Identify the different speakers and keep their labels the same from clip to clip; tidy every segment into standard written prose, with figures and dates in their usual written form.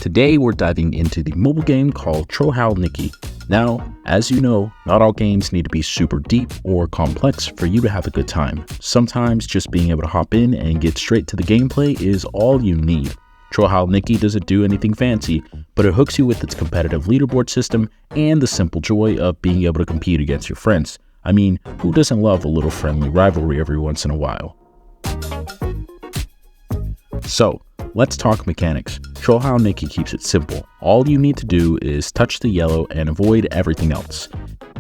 Speaker 1: Today we're diving into the mobile game called Trojuhelnicky. Now, as you know, not all games need to be super deep or complex for you to have a good time. Sometimes just being able to hop in and get straight to the gameplay is all you need. Trojuhelnicky doesn't do anything fancy, but it hooks you with its competitive leaderboard system and the simple joy of being able to compete against your friends. I mean, who doesn't love a little friendly rivalry every once in a while? So, let's talk mechanics. Trojuhelnicky keeps it simple. All you need to do is touch the yellow and avoid everything else.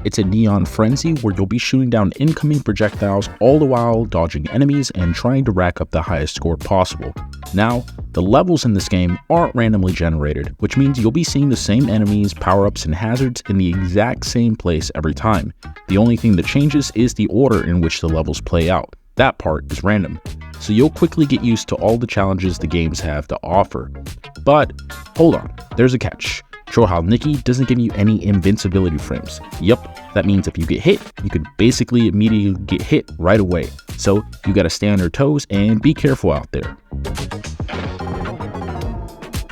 Speaker 1: It's a neon frenzy where you'll be shooting down incoming projectiles all the while dodging enemies and trying to rack up the highest score possible. Now, the levels in this game aren't randomly generated, which means you'll be seeing the same enemies, power-ups, and hazards in the exact same place every time. The only thing that changes is the order in which the levels play out. That part is random, so you'll quickly get used to all the challenges the games have to offer. But hold on, there's a catch. Trojuhelnicky doesn't give you any invincibility frames. Yup, that means if you get hit, you could basically immediately get hit right away. So you gotta stay on your toes and be careful out there.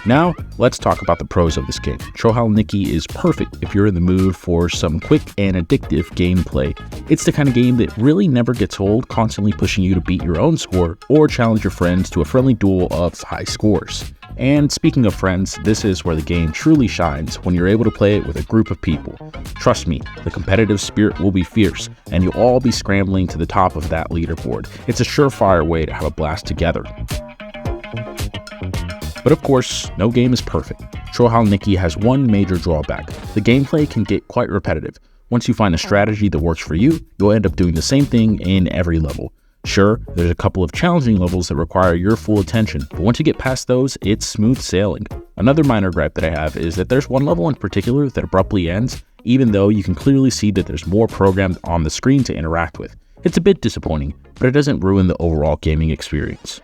Speaker 1: Now, let's talk about the pros of this game. Trojuhelnicky is perfect if you're in the mood for some quick and addictive gameplay. It's the kind of game that really never gets old, constantly pushing you to beat your own score or challenge your friends to a friendly duel of high scores. And speaking of friends, this is where the game truly shines when you're able to play it with a group of people. Trust me, the competitive spirit will be fierce, and you'll all be scrambling to the top of that leaderboard. It's a surefire way to have a blast together. But of course, no game is perfect. Trojuhelnicky has one major drawback. The gameplay can get quite repetitive. Once you find a strategy that works for you, you'll end up doing the same thing in every level. Sure, there's a couple of challenging levels that require your full attention, but once you get past those, it's smooth sailing. Another minor gripe that I have is that there's one level in particular that abruptly ends, even though you can clearly see that there's more programmed on the screen to interact with. It's a bit disappointing, but it doesn't ruin the overall gaming experience.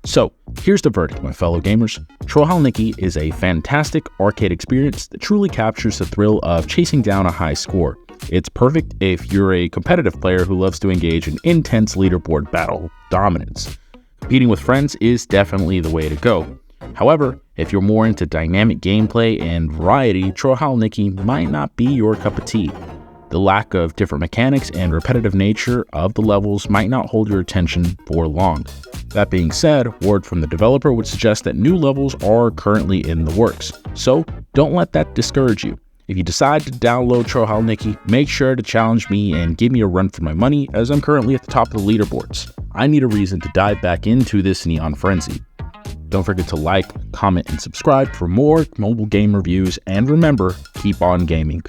Speaker 1: So, here's the verdict, my fellow gamers. Trojuhelnicky is a fantastic arcade experience that truly captures the thrill of chasing down a high score. It's perfect if you're a competitive player who loves to engage in intense leaderboard battle dominance. Competing with friends is definitely the way to go. However, if you're more into dynamic gameplay and variety, Trojuhelnicky might not be your cup of tea. The lack of different mechanics and repetitive nature of the levels might not hold your attention for long. That being said, word from the developer would suggest that new levels are currently in the works, so don't let that discourage you. If you decide to download Trojuhelnicky, make sure to challenge me and give me a run for my money, as I'm currently at the top of the leaderboards. I need a reason to dive back into this neon frenzy. Don't forget to like, comment, and subscribe for more mobile game reviews, and remember, keep on gaming.